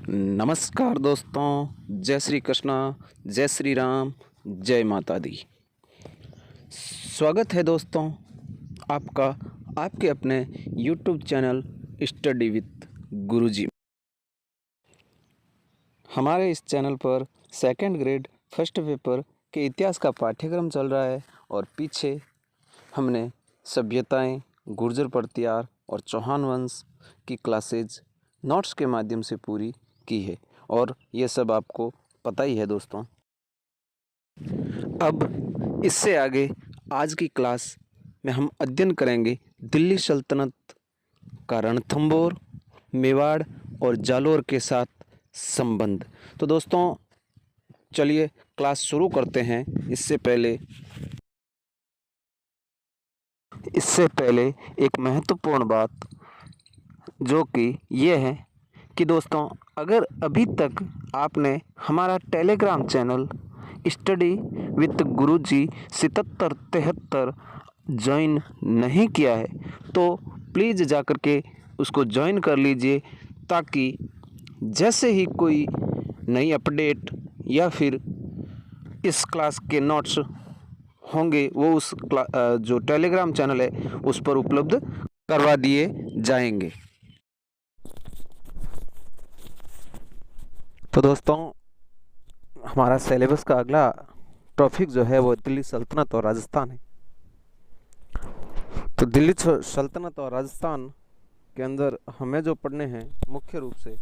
नमस्कार दोस्तों, जय श्री कृष्णा, जय श्री राम, जय माता दी। स्वागत है दोस्तों आपका आपके अपने YouTube चैनल स्टडी विथ गुरुजी। हमारे इस चैनल पर सेकंड ग्रेड फर्स्ट पेपर के इतिहास का पाठ्यक्रम चल रहा है और पीछे हमने सभ्यताएं, गुर्जर प्रतिहार और चौहान वंश की क्लासेज नोट्स के माध्यम से पूरी की है और ये सब आपको पता ही है दोस्तों। अब इससे आगे आज की क्लास में हम अध्ययन करेंगे दिल्ली सल्तनत का रणथंभौर, मेवाड़ और जालौर के साथ संबंध। तो दोस्तों चलिए क्लास शुरू करते हैं। इससे पहले एक महत्वपूर्ण बात जो कि ये है कि दोस्तों अगर अभी तक आपने हमारा Telegram channel study with Guruji 7773 join नहीं किया है तो प्लीज़ जाकर के उसको ज्वाइन कर लीजिए, ताकि जैसे ही कोई नई अपडेट या फिर इस क्लास के नोट्स होंगे वो जो टेलीग्राम चैनल है उस पर उपलब्ध करवा दिए जाएंगे। तो दोस्तों हमारा सिलेबस का अगला टॉपिक जो है वो दिल्ली सल्तनत और राजस्थान है। तो दिल्ली सल्तनत और राजस्थान के अंदर हमें जो पढ़ने हैं मुख्य रूप से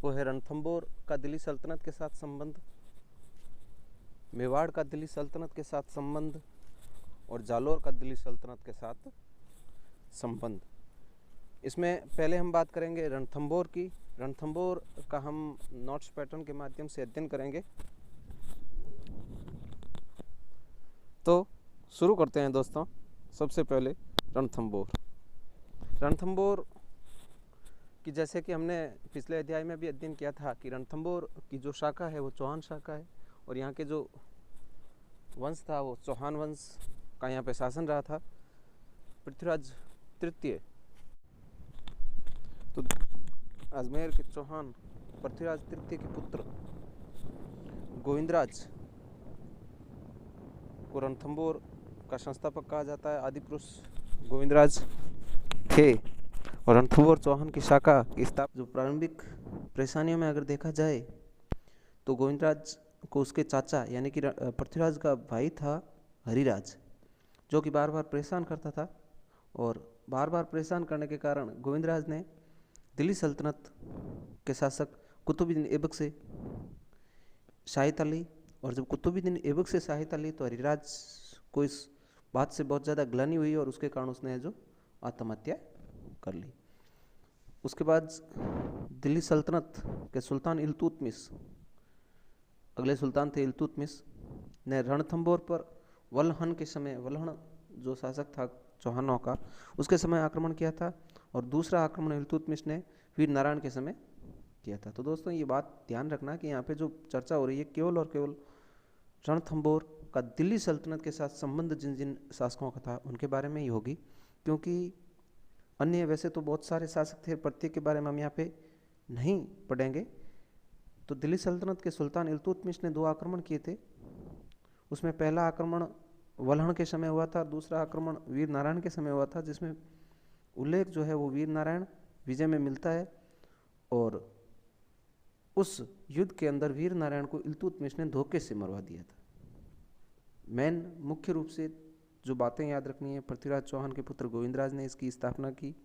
वो है रणथंभौर का दिल्ली सल्तनत के साथ संबंध, मेवाड़ का दिल्ली सल्तनत के साथ संबंध और जालौर का दिल्ली सल्तनत के साथ संबंध। इसमें पहले हम बात करेंगे रणथंभौर की। रणथंभौर का हम नोट्स पैटर्न के माध्यम से अध्ययन करेंगे। तो शुरू करते हैं दोस्तों। सबसे पहले रणथंभौर की, जैसे कि हमने पिछले अध्याय में भी अध्ययन किया था कि रणथंभौर की जो शाखा है वो चौहान शाखा है और यहाँ के जो वंश था वो चौहान वंश का यहाँ पे शासन रहा था। पृथ्वीराज तृतीय, तो अजमेर के चौहान पृथ्वीराज तृतीय के पुत्र गोविंदराज को रणथंभौर का संस्थापक कहा जाता है। आदि पुरुष गोविंदराज थे और रणथंभौर चौहान की शाखा की स्थापना जो प्रारंभिक परेशानियों में अगर देखा जाए तो गोविंदराज को उसके चाचा यानी कि पृथ्वीराज का भाई था हरिराज, जो कि बार बार परेशान करता था और बार बार परेशान करने के कारण गोविंदराज ने दिल्ली सल्तनत के शासक कुतुबुद्दीन ऐबक से सहायता ली। और जब कुतुबुद्दीन ऐबक से सहायता ली तो हरिराज को इस बात से बहुत ज़्यादा ग्लानि हुई और उसके कारण उसने जो आत्महत्या कर ली। उसके बाद दिल्ली सल्तनत के सुल्तान इल्तुतमिश, अगले सुल्तान थे इल्तुतमिश, ने रणथंभौर पर वल्हन के समय, वल्हन जो शासक था चौहानों का, उसके समय आक्रमण किया था और दूसरा आक्रमण इल्तुतमिश ने वीर नारायण के समय किया था। तो दोस्तों ये बात ध्यान रखना कि यहाँ पे जो चर्चा हो रही है केवल और केवल रणथंभौर का दिल्ली सल्तनत के साथ संबंध जिन जिन शासकों का था उनके बारे में ही होगी, क्योंकि अन्य वैसे तो बहुत सारे शासक थे, प्रत्येक के बारे में हम यहाँ पे नहीं पढ़ेंगे। तो दिल्ली सल्तनत के सुल्तान इल्तुतमिश ने 2 आक्रमण किए थे। उसमें पहला आक्रमण वल्हण के समय हुआ था और दूसरा आक्रमण वीर नारायण के समय हुआ था, जिसमें उल्लेख जो है वो वीर नारायण विजय में मिलता है। और उस युद्ध के अंदर वीर नारायण को इल्तुतमिश ने धोखे से मरवा दिया था। मेन मुख्य रूप से जो बातें याद रखनी है, पृथ्वीराज चौहान के पुत्र गोविंदराज ने इसकी स्थापना की।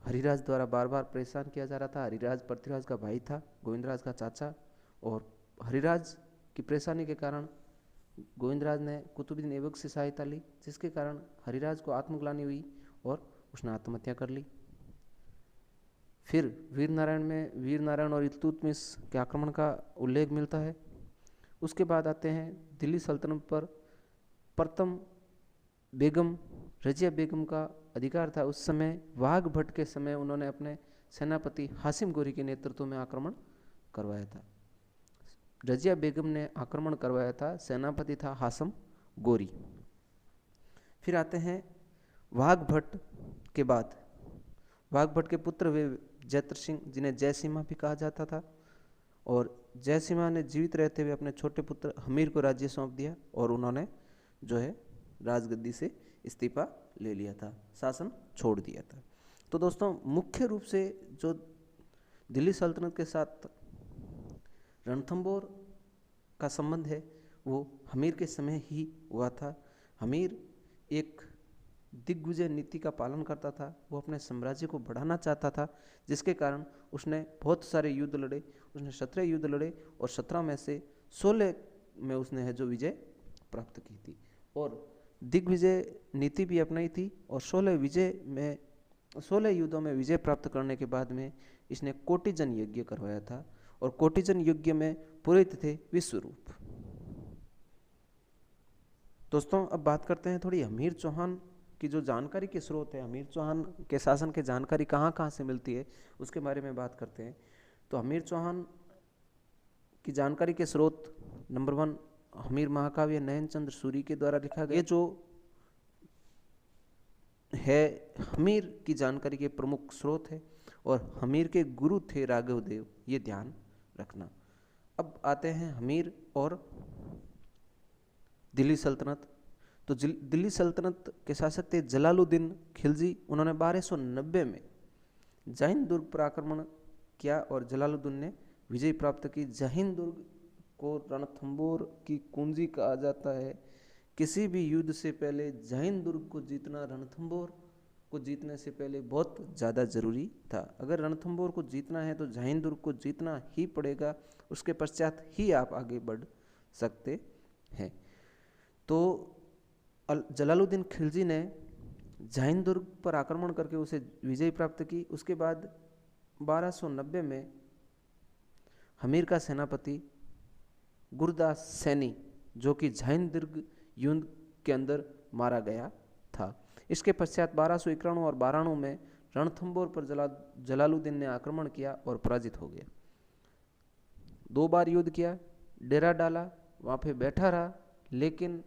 हरिराज द्वारा बार बार परेशान किया जा रहा था। हरिराज पृथ्वीराज का भाई था, गोविंदराज का चाचा, और हरिराज की परेशानी के कारण गोविंदराज ने कुतुबुद्दीन ऐबक से सहायता ली, जिसके कारण हरिराज को आत्मग्लानि हुई और उसने आत्महत्या कर ली। फिर वीर नारायण और इल्तुतमिश के आक्रमण का उल्लेख मिलता है। उसके बाद आते हैं दिल्ली सल्तनत पर प्रथम बेगम रजिया बेगम का अधिकार था। उस समय वाघ भट्ट के समय उन्होंने अपने सेनापति हासिम गोरी के नेतृत्व में आक्रमण करवाया था। रजिया बेगम ने आक्रमण करवाया था, सेनापति था हासिम गोरी। फिर आते हैं वाघ भट्ट के बाद, वाघ भट्ट के पुत्र वे जैत्र सिंह, जिन्हें जयसिम्हा भी कहा जाता था, और जयसिम्हा ने जीवित रहते हुए अपने छोटे पुत्र हमीर को राज्य सौंप दिया और उन्होंने जो है राजगद्दी से इस्तीफा ले लिया था, शासन छोड़ दिया था। तो दोस्तों मुख्य रूप से जो दिल्ली सल्तनत के साथ रणथंभौर का संबंध है वो हमीर के समय ही हुआ था। हमीर एक दिग्विजय नीति का पालन करता था, वो अपने साम्राज्य को बढ़ाना चाहता था, जिसके कारण उसने बहुत सारे युद्ध लड़े। उसने 17 युद्ध लड़े और 17 में से 16 में उसने है जो विजय प्राप्त की थी और दिग्विजय नीति भी अपनाई थी। और 16 युद्धों में विजय प्राप्त करने के बाद में इसने कोटिजन यज्ञ करवाया था और कोटिजन यज्ञ में पुरोहित थे विश्वरूप। दोस्तों अब बात करते हैं थोड़ी हमीर चौहान की जो जानकारी के स्रोत है, हमीर चौहान के शासन की जानकारी कहाँ कहाँ से मिलती है उसके बारे में बात करते हैं। तो हमीर चौहान की जानकारी के स्रोत नंबर 1 हमीर महाकाव्य नयनचंद्र सूरी के द्वारा लिखा गया। ये जो है हमीर की जानकारी के प्रमुख स्रोत है और हमीर के गुरु थे राघव देव, ये ध्यान रखना। अब आते हैं हमीर और दिल्ली सल्तनत। तो दिल्ली सल्तनत के शासक थे जलालुद्दीन खिलजी। उन्होंने 1290 में जैन दुर्ग पर आक्रमण किया और जलालुद्दीन ने विजय प्राप्त की। जैन दुर्ग को रणथंभौर की कुंजी कहा जाता है। किसी भी युद्ध से पहले जैन दुर्ग को जीतना रणथंभौर को जीतने से पहले बहुत ज़्यादा जरूरी था। अगर रणथंभौर को जीतना है तो जैन दुर्ग को जीतना ही पड़ेगा, उसके पश्चात ही आप आगे बढ़ सकते हैं। तो जलालुद्दीन खिलजी ने जैन दुर्ग पर आक्रमण करके उसे विजय प्राप्त की। उसके बाद 1290 में हमीर का सेनापति गुरदास सैनी, जो कि जैन दुर्ग युद्ध के अंदर मारा गया था। इसके पश्चात 1291 और 1292 में रणथंभौर पर जलालुद्दीन ने आक्रमण किया और पराजित हो गया। 2 बार युद्ध किया, डेरा डाला, वहाँ पे बैठा रहा, लेकिन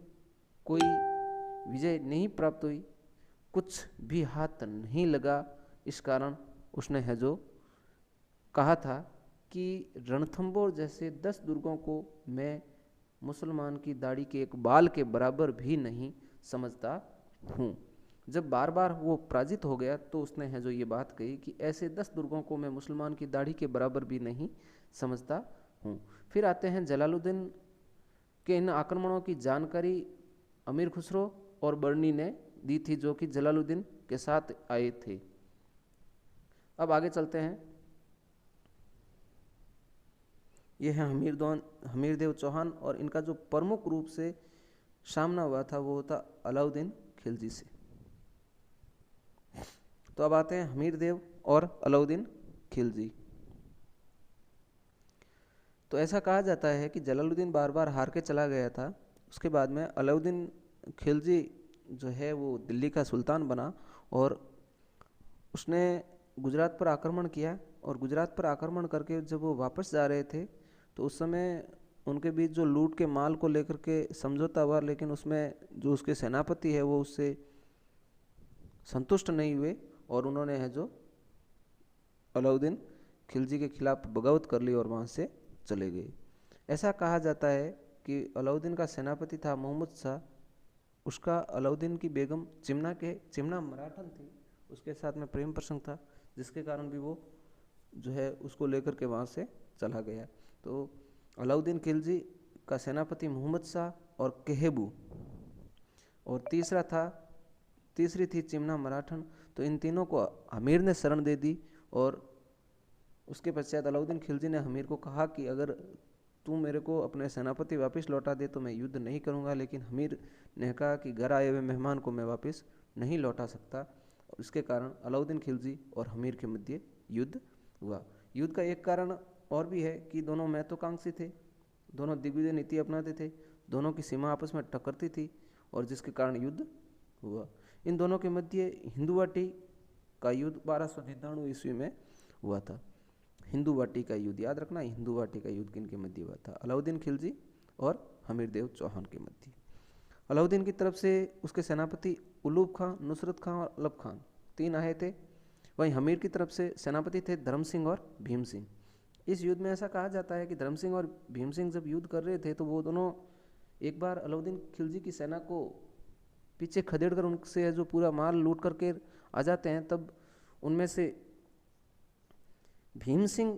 कोई विजय नहीं प्राप्त हुई, कुछ भी हाथ नहीं लगा। इस कारण उसने है जो कहा था कि रणथंभौर जैसे 10 दुर्गों को मैं मुसलमान की दाढ़ी के एक बाल के बराबर भी नहीं समझता हूँ। जब बार बार वो पराजित हो गया तो उसने है जो ये बात कही कि ऐसे 10 दुर्गों को मैं मुसलमान की दाढ़ी के बराबर भी नहीं समझता हूँ। फिर आते हैं जलालुद्दीन के इन आक्रमणों की जानकारी अमीर खुसरो और बर्नी ने दी थी, जो कि जलालुद्दीन के साथ आए थे। अब आगे चलते हैं। यह है हमीरदेव चौहान और इनका जो प्रमुख रूप से सामना हुआ था वो था अलाउद्दीन खिलजी से। तो अब आते हैं हमीरदेव और अलाउद्दीन खिलजी। तो ऐसा कहा जाता है कि जलालुद्दीन बार बार हार के चला गया था। उसके बाद में अलाउद्दीन खिलजी जो है वो दिल्ली का सुल्तान बना और उसने गुजरात पर आक्रमण किया। और गुजरात पर आक्रमण करके जब वो वापस जा रहे थे तो उस समय उनके बीच जो लूट के माल को लेकर के समझौता हुआ, लेकिन उसमें जो उसके सेनापति है वो उससे संतुष्ट नहीं हुए और उन्होंने है जो अलाउद्दीन खिलजी के खिलाफ बगावत कर ली और वहाँ से चले गए। ऐसा कहा जाता है कि अलाउद्दीन का सेनापति था मोहम्मद शाह, उसका अलाउद्दीन की बेगम चिमना मराठन थी, उसके साथ में प्रेम प्रसंग था, जिसके कारण भी वो जो है उसको लेकर के वहाँ से चला गया। तो अलाउद्दीन खिलजी का सेनापति मोहम्मद शाह और केहबू, और तीसरी थी चिमना मराठन। तो इन तीनों को हमीर ने शरण दे दी और उसके पश्चात अलाउद्दीन खिलजी ने हमीर को कहा कि अगर तू मेरे को अपने सेनापति वापस लौटा दे तो मैं युद्ध नहीं करूंगा, लेकिन हमीर ने कहा कि घर आए हुए मेहमान को मैं वापस नहीं लौटा सकता। इसके कारण अलाउद्दीन खिलजी और हमीर के मध्य युद्ध हुआ। युद्ध का एक कारण और भी है कि दोनों महत्वाकांक्षी थे, दोनों दिग्विजय नीति अपनाते थे, दोनों की सीमा आपस में टकरती थी और जिसके कारण युद्ध हुआ। इन दोनों के मध्य हिंदू वाटी का युद्ध 1299 ईस्वी में हुआ था। हिंदू वाटी का युद्ध याद रखना, हिंदू वाटी का युद्ध किनके मध्य हुआ था? अलाउद्दीन खिलजी और हमीरदेव चौहान के मध्य। अलाउद्दीन की तरफ से उसके सेनापति उलूब खां, नुसरत खां और अलब खान 3 आए थे। वहीं हमीर की तरफ से सेनापति थे धर्म सिंह और भीम सिंह। इस युद्ध में ऐसा कहा जाता है कि धर्म सिंह और भीम सिंह जब युद्ध कर रहे थे तो वो दोनों एक बार अलाउद्दीन खिलजी की सेना को पीछे खदेड़ कर उनसे जो पूरा माल लूट करके आ जाते हैं, तब उनमें से भीम सिंह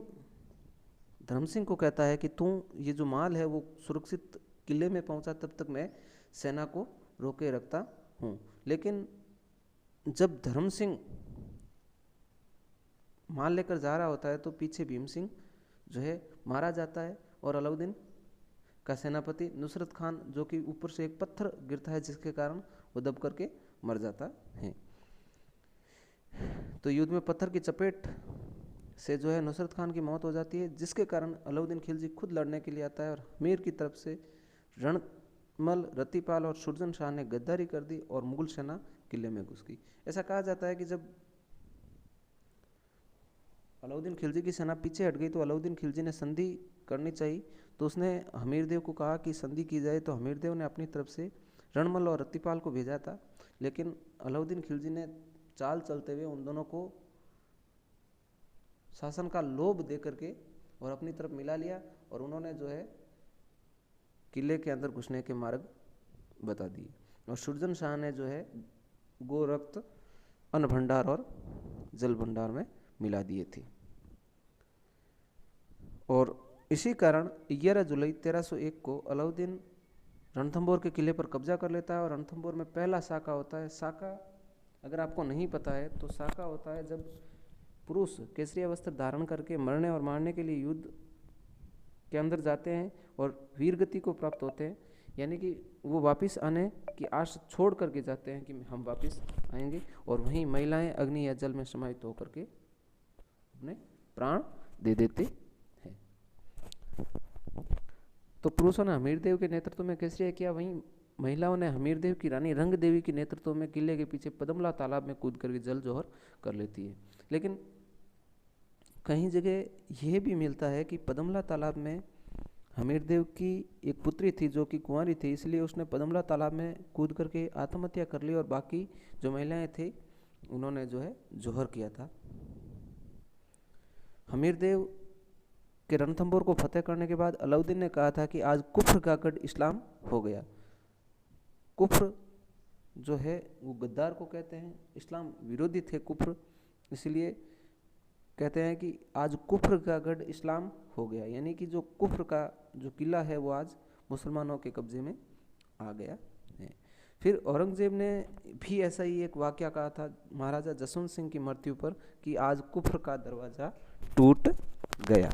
धर्म सिंह को कहता है कि तू ये जो माल है वो सुरक्षित किले में पहुंचा, तब तक मैं सेना को रोके रखता हूँ। लेकिन जब धर्म सिंह माल लेकर जा रहा होता है तो पीछे भीम सिंह जो है मारा जाता है और अलाउद्दीन का सेनापति नुसरत खान, जो कि ऊपर से एक पत्थर गिरता है जिसके कारण वो दब करके मर जाता है। तो युद्ध में पत्थर की चपेट से जो है नुसरत खान की मौत हो जाती है, जिसके कारण अलाउद्दीन खिलजी खुद लड़ने के लिए आता है और हमीर की तरफ से रणमल, रतिपाल और सुरजन शाह ने गद्दारी कर दी और मुगल सेना किले में घुस गई। ऐसा कहा जाता है कि जब अलाउद्दीन खिलजी की सेना पीछे हट गई तो अलाउद्दीन खिलजी ने संधि करनी चाहिए, तो उसने हमीरदेव को कहा कि संधि की जाए, तो हमीरदेव ने अपनी तरफ से रणमल और रतिपाल को भेजा था, लेकिन अलाउद्दीन खिलजी ने चाल चलते हुए उन दोनों को शासन का लोभ दे करके और अपनी तरफ मिला लिया और उन्होंने जो है किले के अंदर घुसने के मार्ग बता दिए। और सुरजन शाह ने जो है गो रक्त अन्न भंडार और जल भंडार में मिला दिए थे। और इसी कारण 11 जुलाई 1301 को अलाउद्दीन रणथंभौर के किले पर कब्जा कर लेता है और रणथंभौर में पहला साका होता है। साका अगर आपको नहीं पता है तो साका होता है जब पुरुष केसरिया वस्त्र धारण करके मरने और मारने के लिए युद्ध के अंदर जाते हैं और वीरगति को प्राप्त होते हैं, यानी कि वो वापस आने की आश छोड़ करके जाते हैं कि हम वापस आएंगे, और वहीं महिलाएं अग्नि या जल में समाहित होकर के अपने प्राण दे देते हैं। तो पुरुषों ने हमीरदेव के नेतृत्व में केसरिया किया, वहीं महिलाओं ने हमीरदेव की रानी रंग देवी के नेतृत्व में किले के पीछे पदमला तालाब में कूद करके जल जोहर कर लेती है। लेकिन कहीं जगह यह भी मिलता है कि पदमला तालाब में हमीरदेव की एक पुत्री थी जो कि कुंवारी थी, इसलिए उसने पदमला तालाब में कूद करके आत्महत्या कर ली और बाकी जो महिलाएं थी उन्होंने जो है जोहर किया था। हमीरदेव के रणथंभौर को फतेह करने के बाद अलाउद्दीन ने कहा था कि आज कुफ्र का गढ़ इस्लाम हो गया। कुफ्र जो है वो गद्दार को कहते हैं, इस्लाम विरोधी थे कुफ्र, इसलिए कहते हैं कि आज कुफ्र का गढ़ इस्लाम हो गया, यानी कि जो कुफ्र का जो किला है वो आज मुसलमानों के कब्जे में आ गया है। फिर औरंगजेब ने भी ऐसा ही एक वाकया कहा था महाराजा जसवंत सिंह की मृत्यु पर कि आज कुफ्र का दरवाज़ा टूट गया।